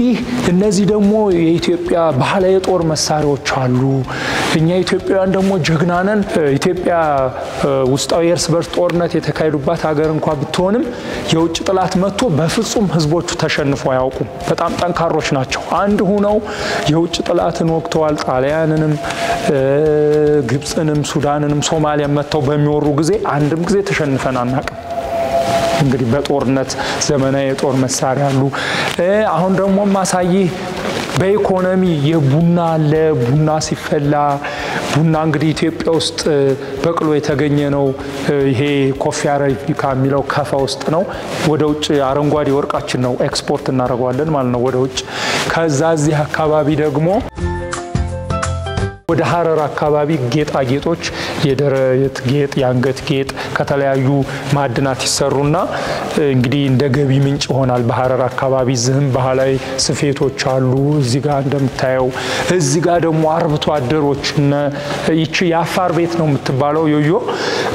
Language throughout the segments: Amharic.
እንግዲህ እነዚህ ደግሞ የኢትዮጵያ ባህላዊ የጦር መሳሪያዎች አሉ እኛ ኢትዮጵያውያን ደግሞ ጀግናነን ኢትዮጵያ ውስጣዊ እርስ በርስ ጦርነት የተካሄዱባት ሀገር እንኳን ብትሆንም የውጭ ጥላት መጥቶ በፍጹም ህዝቦቹ ተሸንፈው አያውቁም በጣም ጠንካሮች ናቸው አንድ ሆነው የውጭ ጥላትን ወቅተዋል ጣሊያንንም ግብጽንም ሱዳንንም ሶማሊያን መጥተው በሚወሩ ጊዜ አንድም ጊዜ ተሸንፈን አናውቅም እንግዲህ በጦርነት ዘመናዊ የጦር መሳሪያ አሉ አሁን ደግሞ ማሳይ በኢኮኖሚ የቡና አለ ቡና ሲፈላ ቡና እንግዲህ ኢትዮጵያ ውስጥ በቅሎ የተገኘ ነው ይሄ ኮፊ አረቢካ የሚለው ከፋ ውስጥ ነው ወደ ውጭ አረንጓዴ ወርቃችን ነው ኤክስፖርት እናደርጋለን ማለት ነው ወደ ውጭ ከዛ እዚህ አካባቢ ደግሞ ወደ ሐረር አካባቢ ጌጣጌጦች የደረት ጌጥ ያንገት ጌጥ ከተለያዩ ማዕድናት ይሰሩና እንግዲህ እንደ ገቢ ምንጭ ሆናል በሐረር አካባቢ ዝም ባህላዊ ስፌቶች አሉ እዚህ ጋር እንደምታየው እዚህ ጋር ደግሞ አርብቶ አደሮች ይቺ የአፋር ቤት ነው የምትባለው ዮዮ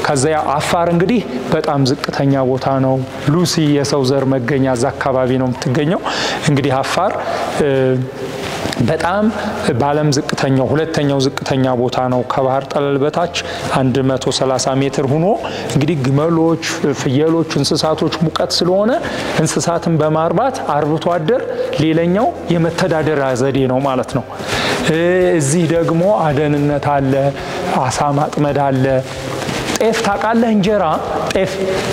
ከዛ አፋር እንግዲህ በጣም ዝቅተኛ ቦታ ነው ሉሲ የሰው ዘር መገኛ እዛ አካባቢ ነው የምትገኘው እንግዲህ አፋር በጣም ባለም ዝቅተኛው ሁለተኛው ዝቅተኛ ቦታ ነው ከባህር ጠለል በታች 130 ሜትር ሆኖ እንግዲህ ግመሎች ፍየሎች እንስሳቶች ሙቀት ስለሆነ እንስሳትን በማርባት አርብቶ አደር ሌላኛው የመተዳደሪያ ዘዴ ነው ማለት ነው እዚህ ደግሞ አደንነት አለ አሳ ማጥመድ አለ ጤፍ ታቃለ እንጀራ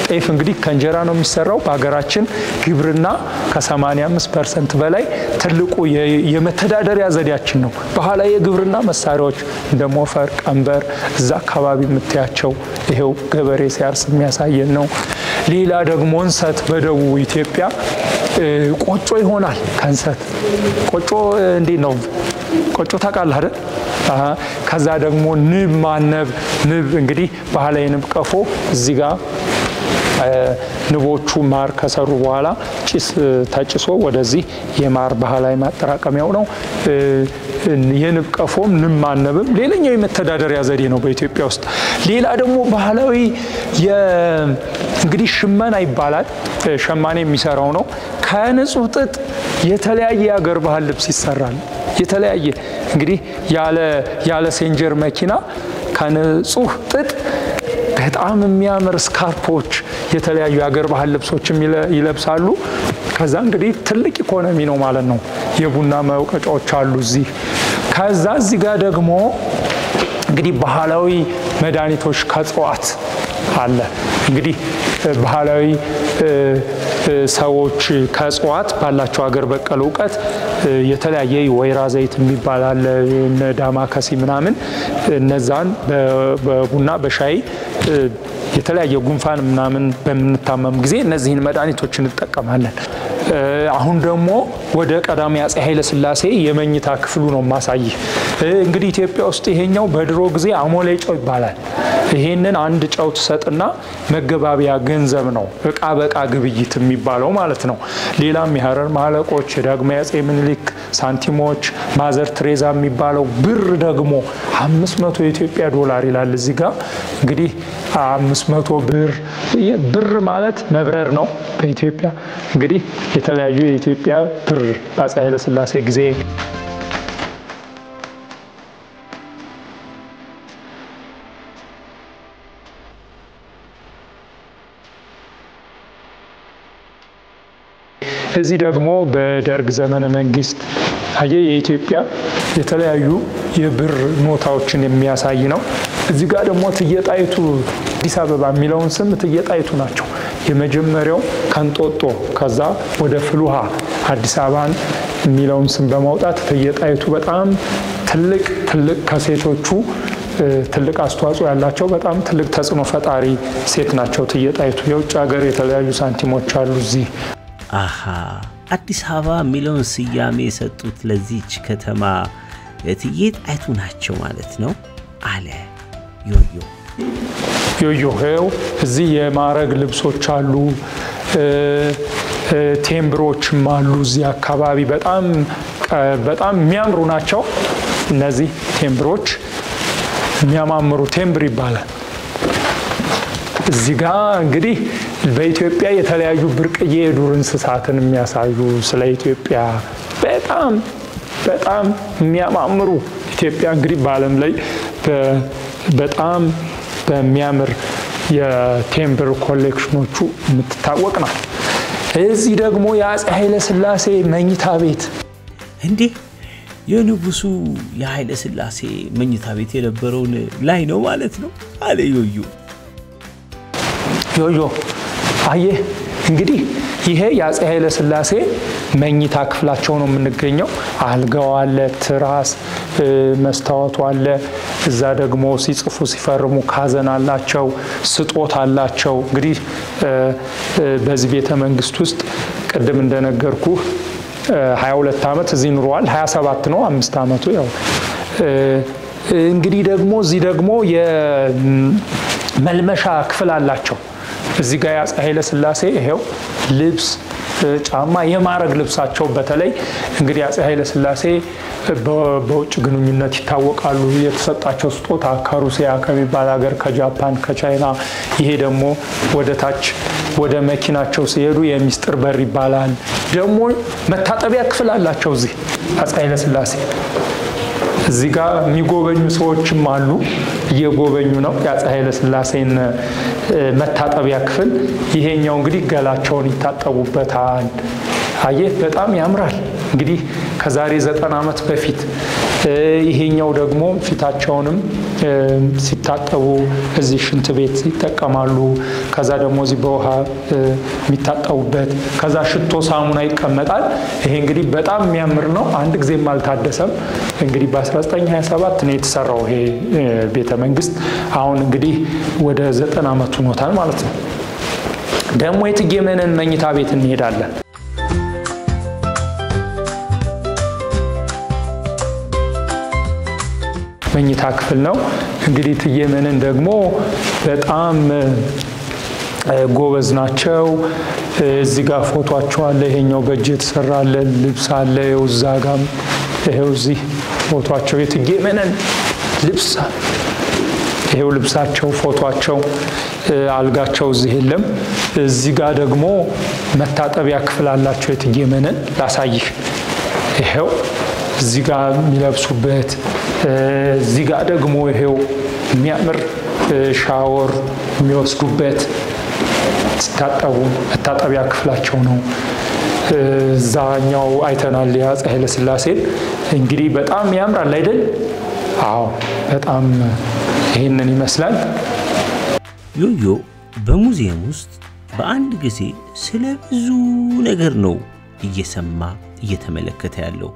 ጤፍ እንግዲህ ከእንጀራ ነው የሚሰራው በአገራችን ግብርና ከ85% በላይ ትልቁ የመተዳደሪያ ዘዴያችን ነው ባህላዊ የግብርና መሳሪያዎች እንደ ሞፈር ቀንበር እዛ አካባቢ የምታያቸው ይሄው ገበሬ ሲያርስ የሚያሳየን ነው ሌላ ደግሞ እንሰት በደቡብ ኢትዮጵያ ቆጮ ይሆናል ከንሰት ቆጮ እንዴ ነው ቆጮ ታቃለ አይደል ከዛ ደግሞ ንብ ማነብ ንብ እንግዲህ ባህላዊ ንብ ቀፎ እዚህ ጋር ንቦቹ ማር ከሰሩ በኋላ ጭስ ታጭሶ ወደዚህ የማር ባህላዊ ማጠራቀሚያው ነው የንብ ቀፎም ንብ ማነብም ሌላኛው የመተዳደሪያ ዘዴ ነው በኢትዮጵያ ውስጥ ሌላ ደግሞ ባህላዊ እንግዲህ ሽመና ይባላል ሸማኔ የሚሰራው ነው ከንጹህ ጥጥ የተለያየ ሀገር ባህል ልብስ ይሰራል የተለያየ እንግዲህ ያለ ሴንጀር መኪና ከንጹህ ጥጥ በጣም የሚያምር ስካርፖች የተለያዩ ሀገር ባህል ልብሶችም ይለብሳሉ ከዛ እንግዲህ ትልቅ ኢኮኖሚ ነው ማለት ነው የቡና መውቀጫዎች አሉ እዚህ ከዛ እዚህ ጋር ደግሞ እንግዲህ ባህላዊ መድኃኒቶች ከጽዋት አለ እንግዲህ ባህላዊ ሰዎች ከጽዋት ባላቸው ሀገር በቀል ዕውቀት የተለያየ ወይራ ዘይት የሚባል አለ ዳማከሲ ምናምን እነዛን በቡና በሻይ የተለያየ ጉንፋን ምናምን በመንታመም ጊዜ እነዚህን መድኃኒቶች እንጠቀማለን አሁን ደግሞ ወደ ቀዳማዊ አፄ ኃይለ ሥላሴ የመኝታ ክፍሉ ነው ማሳይ እንግዲህ ኢትዮጵያ ውስጥ ይሄኛው በድሮ ጊዜ አሞሌ ጨው ይባላል ይሄንን አንድ ጨው ተሰጥና መገባቢያ ገንዘብ ነው እቃ በቃ ግብይት የሚባለው ማለት ነው ሌላም የሐረር ማለቆች ዳግማዊ አፄ ምኒልክ ሳንቲሞች ማዘር ትሬዛ የሚባለው ብር ደግሞ 500 የኢትዮጵያ ዶላር ይላል እዚህ ጋር እንግዲህ 500 ብር ማለት መብረር ነው በኢትዮጵያ እንግዲህ የተለያዩ የኢትዮጵያ ብር በአፄ ኃይለ ሥላሴ ጊዜ እዚህ ደግሞ በደርግ ዘመነ መንግስት የኢትዮጵያ የተለያዩ የብር ኖታዎችን የሚያሳይ ነው እዚህ ጋር ደግሞ ትየጣይቱ አዲስ አበባ የሚለውን ስም ትየጣይቱ ናቸው የመጀመሪያው ከንጦጦ ከዛ ወደ ፍሉሃ አዲስ አበባን የሚለውን ስም በማውጣት ትየጣይቱ በጣም ትልቅ ከሴቶቹ ትልቅ አስተዋጽኦ ያላቸው በጣም ትልቅ ተጽዕኖ ፈጣሪ ሴት ናቸው ትየጣይቱ የውጭ ሀገር የተለያዩ ሳንቲሞች አሉ እዚህ አዲስ አበባ የሚለውን ስያሜ የሰጡት ለዚህች ከተማ ትየጣይቱ ናቸው ማለት ነው አለ ዮዮ እዚህ የማረግ ልብሶች አሉ ቴምብሮችም አሉ እዚህ አካባቢ በጣም የሚያምሩ ናቸው እነዚህ ቴምብሮች የሚያማምሩ ቴምብር ይባላል እዚህ ጋር እንግዲህ በኢትዮጵያ የተለያዩ ብርቅዬ የዱር እንስሳትን የሚያሳዩ ስለ ኢትዮጵያ በጣም በጣም የሚያማምሩ ኢትዮጵያ እንግዲህ በዓለም ላይ በጣም በሚያምር የቴምብር ኮሌክሽኖቹ የምትታወቅ ናት። እዚህ ደግሞ የአፄ ኃይለ ሥላሴ መኝታ ቤት እንዴ የንጉሱ የኃይለ ሥላሴ መኝታ ቤት የነበረውን ላይ ነው ማለት ነው አለ ዮዮ አየህ እንግዲህ ይሄ የአፄ ኃይለ ሥላሴ መኝታ ክፍላቸው ነው የምንገኘው። አልጋው አለ፣ ትራስ መስታወቱ አለ። እዛ ደግሞ ሲጽፉ ሲፈርሙ ካዘን አላቸው፣ ስጦታ አላቸው። እንግዲህ በዚህ ቤተ መንግስት ውስጥ ቅድም እንደነገርኩ 22 ዓመት እዚህ ኑረዋል። 27 ነው 5 ዓመቱ ያው እንግዲህ ደግሞ እዚህ ደግሞ የመልመሻ ክፍል አላቸው። እዚህ ጋር የአፄ ኃይለ ሥላሴ ይሄው ልብስ ጫማ የማረግ ልብሳቸው በተለይ እንግዲህ አፄ ኃይለ ሥላሴ በውጭ ግንኙነት ይታወቃሉ። የተሰጣቸው ስጦታ ከሩሲያ ከሚባል ሀገር ከጃፓን ከቻይና ይሄ ደግሞ ወደ ታች ወደ መኪናቸው ሲሄዱ የሚስጥር በር ይባላል። ደግሞ መታጠቢያ ክፍል አላቸው እዚህ አፄ ኃይለ ሥላሴ። እዚህ ጋር የሚጎበኙ ሰዎችም አሉ እየጎበኙ ነው የአፄ ኃይለ ሥላሴን መታጠቢያ ክፍል። ይሄኛው እንግዲህ ገላቸውን ይታጠቡበታል። አየህ በጣም ያምራል። እንግዲህ ከዛሬ 90 ዓመት በፊት ይሄኛው ደግሞ ፊታቸውንም ሲታጠቡ እዚህ ሽንት ቤት ይጠቀማሉ። ከዛ ደግሞ እዚህ በውሃ የሚታጠቡበት ከዛ ሽቶ ሳሙና ይቀመጣል። ይሄ እንግዲህ በጣም የሚያምር ነው። አንድ ጊዜም አልታደሰም። እንግዲህ በ1927 ነው የተሰራው ይሄ ቤተ መንግስት። አሁን እንግዲህ ወደ 90 ዓመት ሆኖታል ማለት ነው። ደግሞ የእቴጌ መነን መኝታ ቤት እንሄዳለን። መኝታ ክፍል ነው እንግዲህ እቴጌ መነን ደግሞ በጣም ጎበዝ ናቸው። እዚህ ጋር ፎቶአቸው አለ። ይሄኛው በእጅ የተሰራ አለ፣ ልብስ አለ። እዛ ጋም ይሄው እዚህ ፎቶአቸው የእቴጌ መነን ልብስ ይሄው ልብሳቸው ፎቶአቸው። አልጋቸው እዚህ የለም። እዚህ ጋር ደግሞ መታጠቢያ ክፍል አላቸው የእቴጌ መነን ላሳይህ። ይሄው እዚህ ጋር የሚለብሱበት እዚህ ጋር ደግሞ ይሄው የሚያምር ሻወር የሚወስዱበት ሲታጠቡ መታጠቢያ ክፍላቸው ነው። እዛኛው አይተናል የአፄ ኃይለ ሥላሴን። እንግዲህ በጣም ያምራል አይደል? አዎ በጣም ይሄንን ይመስላል። ዮዮ በሙዚየም ውስጥ በአንድ ጊዜ ስለ ብዙ ነገር ነው እየሰማ እየተመለከተ ያለው።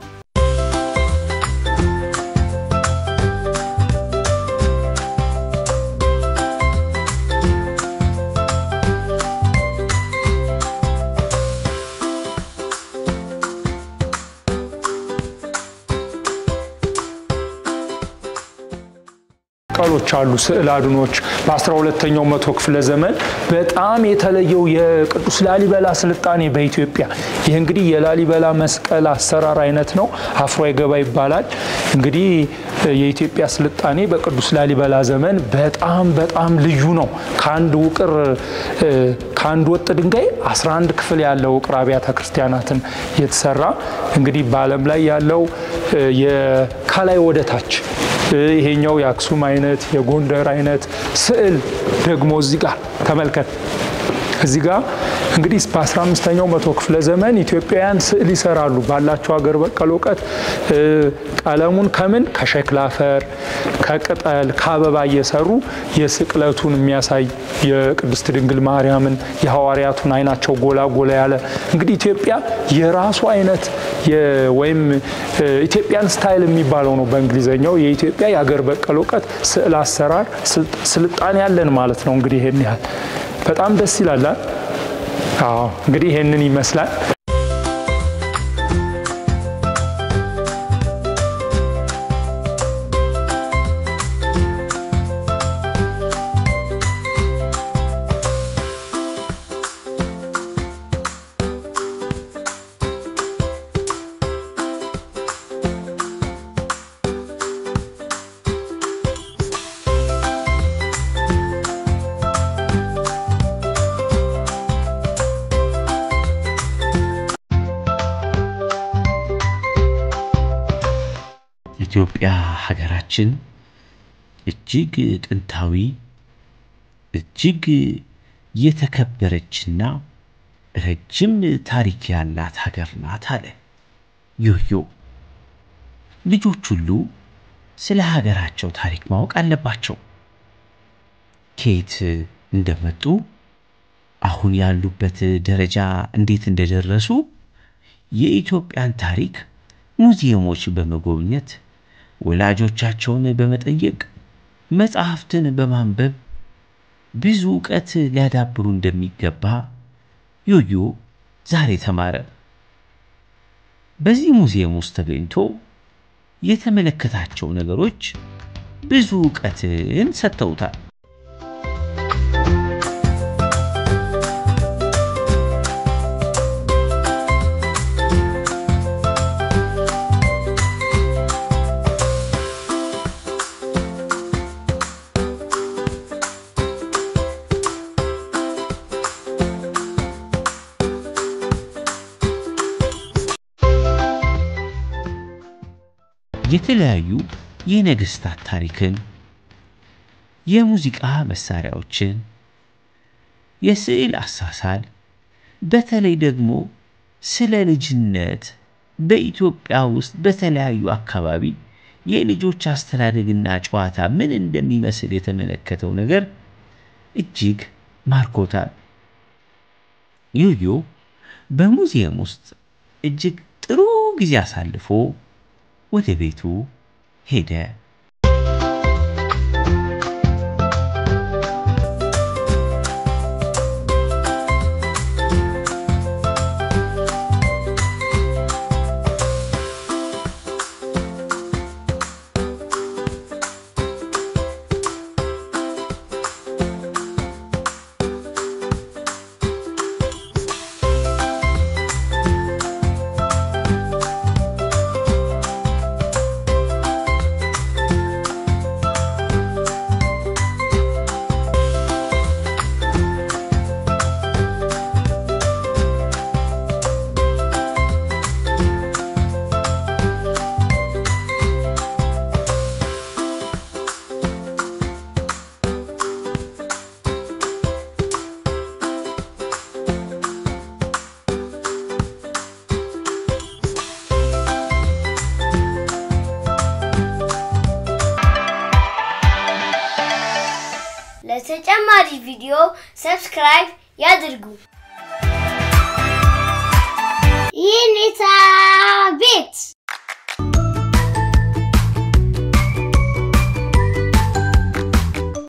መስቀሎች አሉ፣ ስዕል አድኖች በ12ኛው መቶ ክፍለ ዘመን በጣም የተለየው የቅዱስ ላሊበላ ስልጣኔ በኢትዮጵያ። ይህ እንግዲህ የላሊበላ መስቀል አሰራር አይነት ነው። አፍሮ አይገባ ይባላል። እንግዲህ የኢትዮጵያ ስልጣኔ በቅዱስ ላሊበላ ዘመን በጣም ልዩ ነው። ከአንድ ወጥ ድንጋይ 11 ክፍል ያለው ውቅር አብያተ ክርስቲያናትን የተሰራ እንግዲህ በዓለም ላይ ያለው ከላይ ወደ ታች ይሄኛው የአክሱም አይነት የጎንደር አይነት ስዕል ደግሞ እዚህ ጋር ተመልከት። እዚህ ጋር እንግዲህ በ15ኛው መቶ ክፍለ ዘመን ኢትዮጵያውያን ስዕል ይሰራሉ ባላቸው ሀገር በቀል እውቀት። ቀለሙን ከምን ከሸክላ አፈር፣ ከቅጠል፣ ከአበባ እየሰሩ የስቅለቱን የሚያሳይ የቅድስት ድንግል ማርያምን የሐዋርያቱን አይናቸው ጎላ ያለ እንግዲህ ኢትዮጵያ የራሱ አይነት ወይም ኢትዮጵያን ስታይል የሚባለው ነው በእንግሊዘኛው። የኢትዮጵያ የሀገር በቀል እውቀት ስዕል አሰራር ስልጣኔ ያለን ማለት ነው። እንግዲህ ይሄን ያህል በጣም ደስ ይላል። አዎ እንግዲህ ይሄንን ይመስላል። ኢትዮጵያ ሀገራችን እጅግ ጥንታዊ እጅግ የተከበረችና ረጅም ታሪክ ያላት ሀገር ናት አለ ዮዮ። ልጆች ሁሉ ስለ ሀገራቸው ታሪክ ማወቅ አለባቸው። ከየት እንደመጡ አሁን ያሉበት ደረጃ እንዴት እንደደረሱ የኢትዮጵያን ታሪክ ሙዚየሞች በመጎብኘት ወላጆቻቸውን በመጠየቅ መጽሐፍትን በማንበብ ብዙ ዕውቀት ሊያዳብሩ እንደሚገባ ዮዮ ዛሬ ተማረ። በዚህ ሙዚየም ውስጥ ተገኝቶ የተመለከታቸው ነገሮች ብዙ ዕውቀትን ሰጥተውታል። የተለያዩ የነገስታት ታሪክን፣ የሙዚቃ መሳሪያዎችን፣ የስዕል አሳሳል፣ በተለይ ደግሞ ስለ ልጅነት በኢትዮጵያ ውስጥ በተለያዩ አካባቢ የልጆች አስተዳደግና ጨዋታ ምን እንደሚመስል የተመለከተው ነገር እጅግ ማርኮታል። ዮዮ በሙዚየም ውስጥ እጅግ ጥሩ ጊዜ አሳልፎ ወደ ቤቱ ሄደ። ለተጨማሪ ቪዲዮ ሰብስክራይብ ያድርጉ።